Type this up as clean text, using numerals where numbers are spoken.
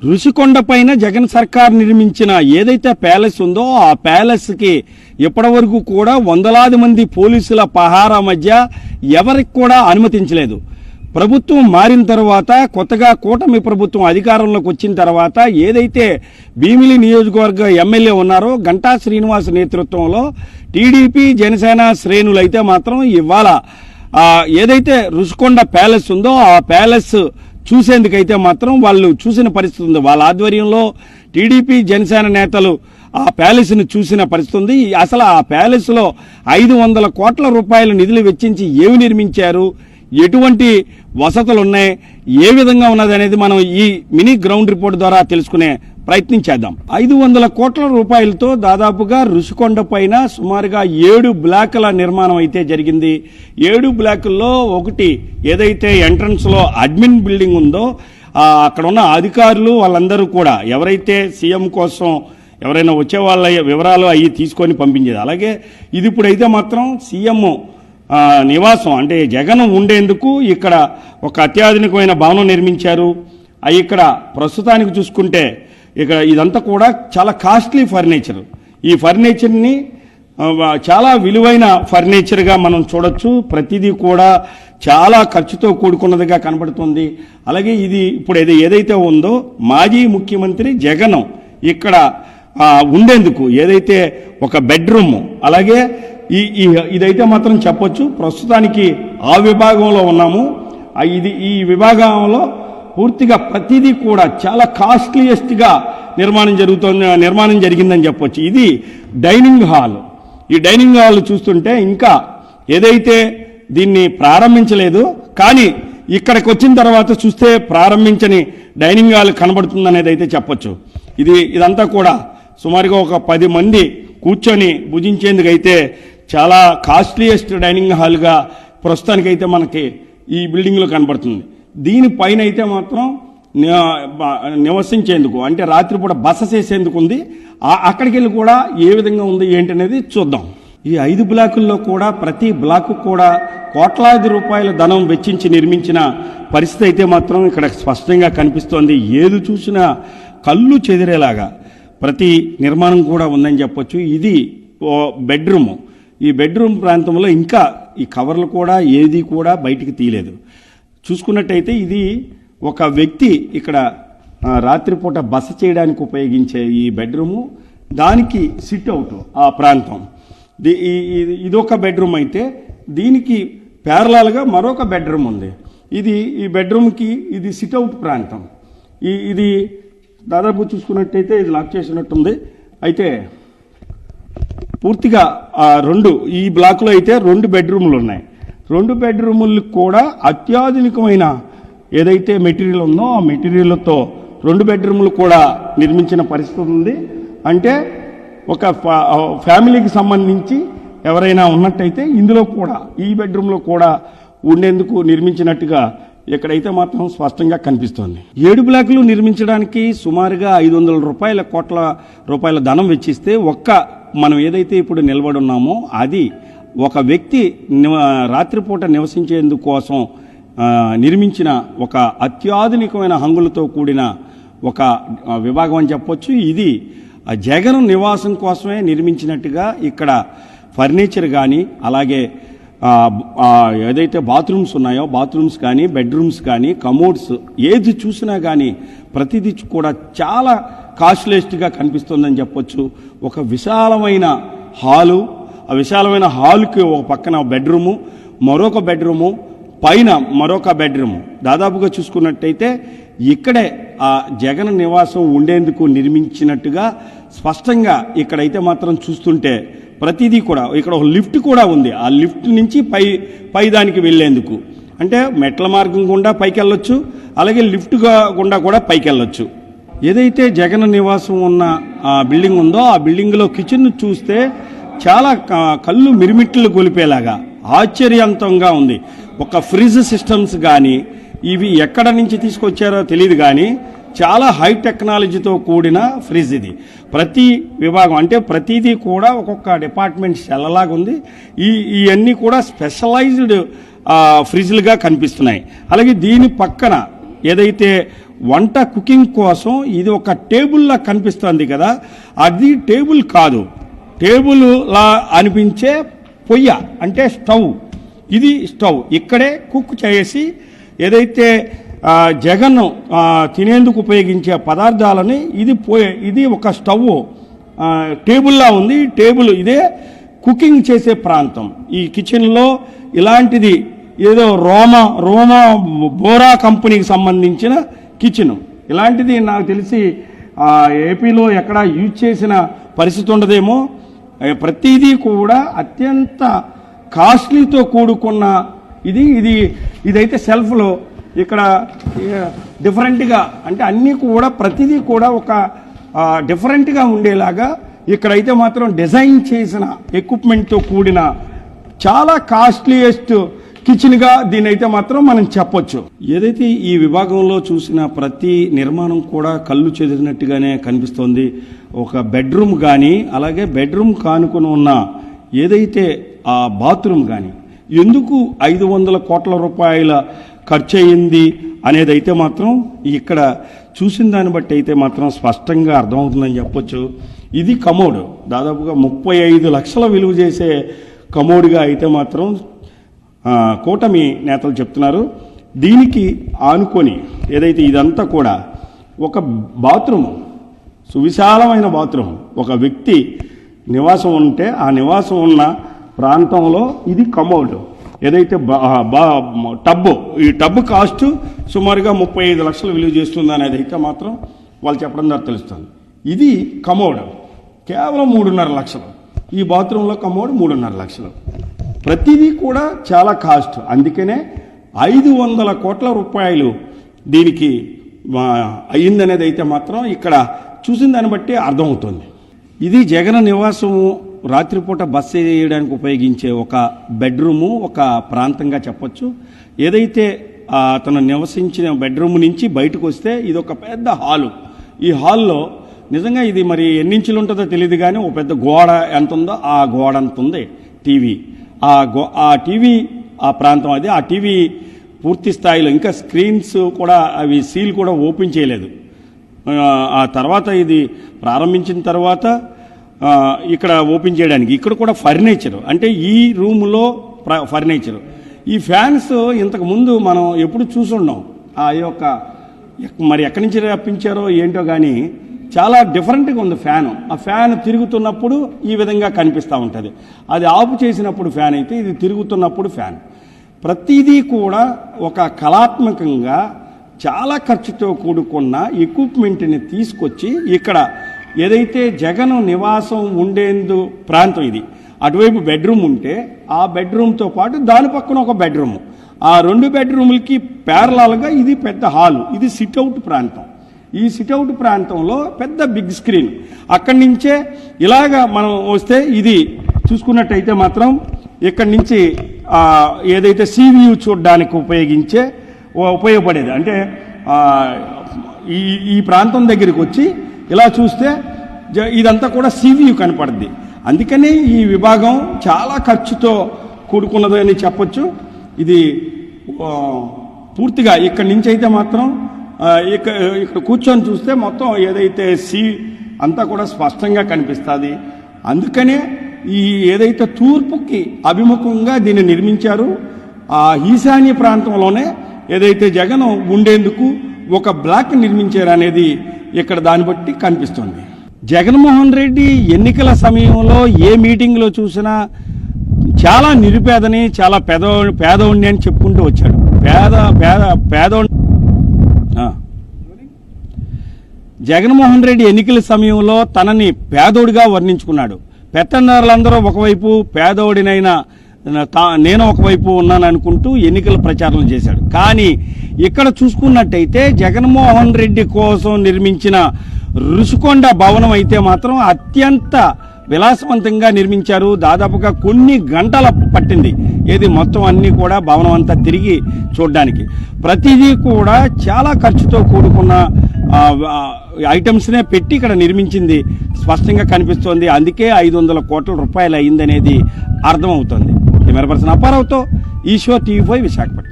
ఋషికొండ పైన జగన్ సర్కార్ నిర్మించిన ఏదైతే ప్యాలెస్ ఉందో ఆ ప్యాలెస్కి ఇప్పటివరకు కూడా వందలాది మంది పోలీసుల పహారా మధ్య ఎవరికి కూడా అనుమతించలేదు. ప్రభుత్వం మారిన తర్వాత కొత్తగా కూటమి ప్రభుత్వం అధికారంలోకి వచ్చిన తర్వాత ఏదైతే భీమిలి నియోజకవర్గ ఎమ్మెల్యే ఉన్నారో గంటా శ్రీనివాస్ నేతృత్వంలో టీడీపీ జనసేన శ్రేణులైతే మాత్రం ఇవాళ ఏదైతే ఋషికొండ ప్యాలెస్ ఉందో ఆ ప్యాలెస్ చూసేందుకైతే మాత్రం వాళ్ళు చూసిన పరిస్థితి ఉంది. వాళ్ళ ఆధ్వర్యంలో టీడీపీ జనసేన నేతలు ఆ ప్యాలెస్ను చూసిన పరిస్థితి ఉంది. అసలు ఆ ప్యాలెస్లో 500 కోట్ల రూపాయల నిధులు వెచ్చించి ఏమి నిర్మించారు, ఎటువంటి వసతులు ఉన్నాయి, ఏ విధంగా ఉన్నది అనేది మనం ఈ మినీ గ్రౌండ్ రిపోర్ట్ ద్వారా తెలుసుకునే ప్రయత్నం చేద్దాం. 500 కోట్ల రూపాయలతో దాదాపుగా ఋషికొండ పైన సుమారుగా 7 బ్లాకుల నిర్మాణం అయితే జరిగింది. 7 బ్లాకుల్లో ఒకటి ఏదైతే ఎంట్రన్స్ లో అడ్మిన్ బిల్డింగ్ ఉందో అక్కడ ఉన్న అధికారులు వాళ్ళందరూ కూడా ఎవరైతే సీఎం కోసం ఎవరైనా వచ్చే వాళ్ళ వివరాలు అవి తీసుకొని పంపించేది. అలాగే ఇది ఇప్పుడైతే మాత్రం సీఎం నివాసం అంటే జగన్ ఉండేందుకు ఇక్కడ ఒక అత్యాధునికమైన భవనం నిర్మించారు. ఇక్కడ ప్రస్తుతానికి చూసుకుంటే ఇక్కడ ఇదంతా కూడా చాలా కాస్ట్లీ ఫర్నిచర్. ఈ ఫర్నిచర్ని చాలా విలువైన ఫర్నిచర్గా మనం చూడొచ్చు. ప్రతిదీ కూడా చాలా ఖర్చుతో కూడుకున్నదిగా కనబడుతుంది. అలాగే ఇది ఇప్పుడు ఏదైతే ఉందో మాజీ ముఖ్యమంత్రి జగన్ ఇక్కడ ఉండేందుకు ఏదైతే ఒక బెడ్రూమ్, అలాగే ఇదైతే మాత్రం చెప్పొచ్చు ప్రస్తుతానికి ఆ విభాగంలో ఉన్నాము. ఈ విభాగంలో పూర్తిగా ప్రతిదీ కూడా చాలా కాస్ట్లీయెస్ట్గా నిర్మాణం జరిగిందని చెప్పొచ్చు. ఇది డైనింగ్ హాల్. ఈ డైనింగ్ హాల్ చూస్తుంటే ఇంకా ఏదైతే దీన్ని ప్రారంభించలేదు, కానీ ఇక్కడికి వచ్చిన తర్వాత చూస్తే ప్రారంభించని డైనింగ్ హాల్ కనబడుతుందనేది అయితే చెప్పొచ్చు. ఇదంతా కూడా సుమారుగా ఒక 10 మంది కూర్చొని భుజించేందుకైతే చాలా కాస్ట్లీయెస్ట్ డైనింగ్ హాల్గా ప్రస్తుతానికైతే మనకి ఈ బిల్డింగ్లో కనబడుతుంది. దీనిపైన అయితే మాత్రం నివసించేందుకు అంటే రాత్రిపూట బస చేసేందుకు ఉంది. అక్కడికి వెళ్ళి కూడా ఏ విధంగా ఉంది ఏంటి అనేది చూద్దాం. ఈ 5 బ్లాకుల్లో కూడా ప్రతి బ్లాకు కూడా కోట్లాది రూపాయల ధనం వెచ్చించి నిర్మించిన పరిస్థితి అయితే మాత్రం ఇక్కడ స్పష్టంగా కనిపిస్తోంది. ఏది చూసినా కళ్ళు చెదిరేలాగా ప్రతి నిర్మాణం కూడా ఉందని చెప్పొచ్చు. ఇది బెడ్రూమ్. ఈ బెడ్రూమ్ ప్రాంతంలో ఇంకా ఈ కవర్లు కూడా ఏది కూడా బయటికి తీయలేదు. చూసుకున్నట్టయితే ఇది ఒక వ్యక్తి ఇక్కడ రాత్రిపూట బస చేయడానికి ఉపయోగించే ఈ బెడ్రూము, దానికి సిట్ అవుట్ ఆ ప్రాంతం. ఇదొక బెడ్రూమ్ అయితే దీనికి ప్యారలల్గా మరొక బెడ్రూమ్ ఉంది. ఈ బెడ్రూమ్కి ఇది సిట్ అవుట్ ప్రాంతం. ఇది దాదాపు చూసుకున్నట్టయితే ఇది లాక్ చేసినట్టుంది. అయితే పూర్తిగా ఈ బ్లాక్లో అయితే 2 బెడ్రూములు ఉన్నాయి. 2 బెడ్రూములు కూడా అత్యాధునికమైన ఏదైతే మెటీరియల్ ఉందో ఆ మెటీరియల్తో 2 బెడ్రూములు కూడా నిర్మించిన పరిస్థితి ఉంది. అంటే ఒక ఫ్యామిలీకి సంబంధించి ఎవరైనా ఉన్నట్టయితే ఇందులో కూడా ఈ బెడ్రూమ్లో కూడా ఉండేందుకు నిర్మించినట్టుగా ఇక్కడైతే మాత్రం స్పష్టంగా కనిపిస్తోంది. 7 బ్లాకులు నిర్మించడానికి సుమారుగా 500 కోట్ల రూపాయల ధనం వెచ్చిస్తే మనం ఏదైతే ఇప్పుడు నిలబడి ఉన్నామో అది ఒక వ్యక్తి రాత్రిపూట నివసించేందుకు కోసం నిర్మించిన ఒక అత్యాధునికమైన హంగులతో కూడిన ఒక విభాగం అని చెప్పొచ్చు. ఇది జగన్ నివాసం కోసమే నిర్మించినట్టుగా ఇక్కడ ఫర్నిచర్ కానీ అలాగే ఏదైతే బాత్రూమ్స్ ఉన్నాయో బాత్రూమ్స్ కానీ బెడ్రూమ్స్ కానీ కమోడ్స్ ఏది చూసినా కానీ ప్రతిదీ కూడా చాలా కాస్ట్లీయెస్ట్గా కనిపిస్తుందని చెప్పొచ్చు. ఒక విశాలమైన హాలు, ఆ విశాలమైన హాల్కి ఒక పక్కన బెడ్రూము, మరొక బెడ్రూము, పైన మరొక బెడ్రూము. దాదాపుగా చూసుకున్నట్టయితే ఇక్కడే ఆ జగన్ నివాసం ఉండేందుకు నిర్మించినట్టుగా స్పష్టంగా ఇక్కడైతే మాత్రం చూస్తుంటే ప్రతిదీ కూడా ఇక్కడ ఒక లిఫ్ట్ కూడా ఉంది. ఆ లిఫ్ట్ నుంచి పై దానికి వెళ్లేందుకు అంటే మెట్ల మార్గం గుండా పైకి వెళ్ళొచ్చు, అలాగే లిఫ్ట్ గుండా కూడా పైకి వెళ్ళొచ్చు. ఏదైతే జగన్ నివాసం ఉన్న ఆ బిల్డింగ్ ఉందో ఆ బిల్డింగ్లో కిచెన్ చూస్తే చాలా కళ్ళు మిరిమిట్లు కొలిపేలాగా ఆశ్చర్యవంతంగా ఉంది. ఒక ఫ్రిడ్జ్ సిస్టమ్స్ కానీ ఇవి ఎక్కడ నుంచి తీసుకొచ్చారో తెలియదు కానీ చాలా హై టెక్నాలజీతో కూడిన ఫ్రిడ్జ్ ఇది. ప్రతి విభాగం అంటే ప్రతిదీ కూడా ఒక్కొక్క డిపార్ట్మెంట్ సెల్లలాగా ఉంది. ఇవన్నీ కూడా స్పెషలైజ్డ్ ఫ్రిడ్జ్లుగా కనిపిస్తున్నాయి. అలాగే దీని పక్కన ఏదైతే వంట కుకింగ్ కోసం ఇది ఒక టేబుల్లా కనిపిస్తుంది కదా, అది టేబుల్ కాదు. టేబుల్ లా అనిపించే పొయ్య అంటే స్టవ్. ఇది స్టవ్. ఇక్కడే కుక్ చేసి ఏదైతే జగన్ తినేందుకు ఉపయోగించే పదార్థాలని ఇది ఒక స్టవ్ టేబుల్లా ఉంది. టేబుల్ ఇదే కుకింగ్ చేసే ప్రాంతం. ఈ కిచెన్లో ఇలాంటిది ఏదో రోమా బోరా కంపెనీకి సంబంధించిన కిచెన్. ఇలాంటిది నాకు తెలిసి ఏపీలో ఎక్కడ యూజ్ చేసిన పరిస్థితి ఉండదేమో. ప్రతిదీ కూడా అత్యంత కాస్ట్లీతో కూడుకున్న ఇదైతే సెల్ఫ్లో ఇక్కడ డిఫరెంట్గా అంటే అన్నీ కూడా ప్రతిదీ కూడా ఒక డిఫరెంట్గా ఉండేలాగా ఇక్కడైతే మాత్రం డిజైన్ చేసిన ఎక్విప్మెంట్తో కూడిన చాలా కాస్ట్లీయెస్ట్ కిచెన్గా దీని అయితే మాత్రం మనం చెప్పొచ్చు. ఏదైతే ఈ విభాగంలో చూసిన ప్రతి నిర్మాణం కూడా కళ్ళు చెదిరినట్టుగానే కనిపిస్తోంది. ఒక బెడ్రూమ్ కానీ అలాగే బెడ్రూమ్ కానుకొని ఉన్న ఏదైతే ఆ బాత్రూమ్ కానీ ఎందుకు 500 కోట్ల రూపాయల ఖర్చు అయింది అనేది అయితే మాత్రం ఇక్కడ చూసిన దాన్ని బట్టి అయితే మాత్రం స్పష్టంగా అర్థమవుతుందని చెప్పొచ్చు. ఇది కమోడ్, దాదాపుగా 35 లక్షల విలువ చేసే కమోడ్గా అయితే మాత్రం కూటమి నేతలు చెప్తున్నారు. దీనికి ఆనుకొని ఏదైతే ఇదంతా కూడా ఒక బాత్రూమ్, సువిశాలమైన బాత్రూమ్, ఒక వ్యక్తి నివాసం ఉంటే ఆ నివాసం ఉన్న ప్రాంతంలో ఇది కమోడ్, ఏదైతే టబ్బు, ఈ టబ్బు కాస్ట్ సుమారుగా 35 లక్షలు విలువ చేస్తుంది అనేది అయితే మాత్రం వాళ్ళు చెప్పడం ద్వారా తెలుస్తుంది. ఇది కమోడ్ కేవలం 3.5 లక్షలు. ఈ బాత్రూంలో కమోడ్ 3.5 లక్షలు. ప్రతిదీ కూడా చాలా కాస్ట్. అందుకనే 500 కోట్ల రూపాయలు దీనికి అయ్యిందనేది అయితే మాత్రం ఇక్కడ చూసిన దాన్ని బట్టి అర్థమవుతుంది. ఇది జగన్ నివాసము, రాత్రిపూట బస్సు చేయడానికి ఉపయోగించే ఒక బెడ్రూము, ఒక ప్రాంతంగా చెప్పొచ్చు. ఏదైతే అతను నివసించిన బెడ్రూమ్ నుంచి బయటకు వస్తే ఇది ఒక పెద్ద హాలు. ఈ హాల్లో నిజంగా ఇది మరి ఎన్ని ఇంచులు ఉంటుందో తెలియదు కానీ ఒక పెద్ద గోడ ఎంత ఉందో ఆ గోడ అంత ఉంది టీవీ. ఆ టీవీ ఆ ప్రాంతం అది. ఆ టీవీ పూర్తి స్థాయిలో ఇంకా స్క్రీన్స్ కూడా అవి సీల్ కూడా ఓపెన్ చేయలేదు. ఆ తర్వాత ఇది ప్రారంభించిన తర్వాత ఇక్కడ ఓపెన్ చేయడానికి ఇక్కడ కూడా ఫర్నిచర్ అంటే ఈ రూమ్లో ఫర్నిచర్. ఈ ఫ్యాన్స్ ఇంతకుముందు మనం ఎప్పుడు చూసుండం. ఆ యొక్క మరి ఎక్కడి నుంచి రప్పించారో ఏంటో కానీ చాలా డిఫరెంట్గా ఉంది ఫ్యాను. ఆ ఫ్యాన్ తిరుగుతున్నప్పుడు ఈ విధంగా కనిపిస్తూ ఉంటుంది. అది ఆఫ్ చేసినప్పుడు ఫ్యాన్ అయితే ఇది తిరుగుతున్నప్పుడు ఫ్యాన్. ప్రతిదీ కూడా ఒక కళాత్మకంగా చాలా ఖర్చుతో కూడుకున్న ఎక్విప్మెంట్ని తీసుకొచ్చి ఇక్కడ ఏదైతే జగన్ నివాసం ఉండేందు ప్రాంతం ఇది, అటువైపు బెడ్రూమ్ ఉంటే ఆ బెడ్రూమ్తో పాటు దాని పక్కన ఒక బెడ్రూమ్, ఆ 2 బెడ్రూములకి ప్యారలాల్గా ఇది పెద్ద హాలు. ఇది సిట్అవుట్ ప్రాంతం. ఈ సిట్అవుట్ ప్రాంతంలో పెద్ద బిగ్ స్క్రీన్. అక్కడి నుంచే ఇలాగా మనం వస్తే ఇది చూసుకున్నట్టయితే మాత్రం ఇక్కడి నుంచి ఏదైతే సీవ్యూ చూడడానికి ఉపయోగపడేది అంటే ఈ ప్రాంతం దగ్గరికి వచ్చి ఇలా చూస్తే ఇదంతా కూడా సీవ్యూ కనపడుద్ది. అందుకనే ఈ విభాగం చాలా ఖర్చుతో కూడుకున్నదని చెప్పొచ్చు. ఇది పూర్తిగా ఇక్కడి నుంచి అయితే మాత్రం ఇక్కడ కూర్చొని చూస్తే మొత్తం ఏదైతే అంతా కూడా స్పష్టంగా కనిపిస్తుంది. అందుకనే ఈ ఏదైతే తూర్పుకి అభిముఖంగా దీన్ని నిర్మించారు, ఆ ఈశాన్య ప్రాంతంలోనే ఏదైతే జగన్ ఉండేందుకు ఒక బ్లాక్ నిర్మించారు అనేది ఇక్కడ దాన్ని బట్టి కనిపిస్తుంది. జగన్మోహన్ రెడ్డి ఎన్నికల సమయంలో ఏ మీటింగ్లో చూసినా చాలా నిరుపేదని, చాలా పేదోడిని అని చెప్పుకుంటూ వచ్చాడు. పేదోడి జగన్మోహన్ రెడ్డి ఎన్నికల సమయంలో తనని పేదోడిగా వర్ణించుకున్నాడు. పెత్తందారులందరూ ఒకవైపు, పేదోడినైనా నేను ఒకవైపు ఉన్నాను అనుకుంటూ ఎన్నికల ప్రచారం చేశాడు. కానీ ఇక్కడ చూసుకున్నట్టయితే జగన్మోహన్ రెడ్డి కోసం నిర్మించిన రుషికొండ భవనం అయితే మాత్రం అత్యంత విలాసవంతంగా నిర్మించారు. దాదాపుగా కొన్ని గంటల పట్టింది ఏది మొత్తం అన్నీ కూడా భవనం అంతా తిరిగి చూడడానికి. ప్రతిదీ కూడా చాలా ఖర్చుతో కూడుకున్న ఐటమ్స్నే పెట్టి ఇక్కడ నిర్మించింది స్పష్టంగా కనిపిస్తోంది. అందుకే 500 కోట్ల రూపాయలు అయిందనేది అర్థమవుతుంది. కెమెరా పర్సన్ అప్పారావుతో ఈశ్వర్, TV5 విశాఖపట్నం.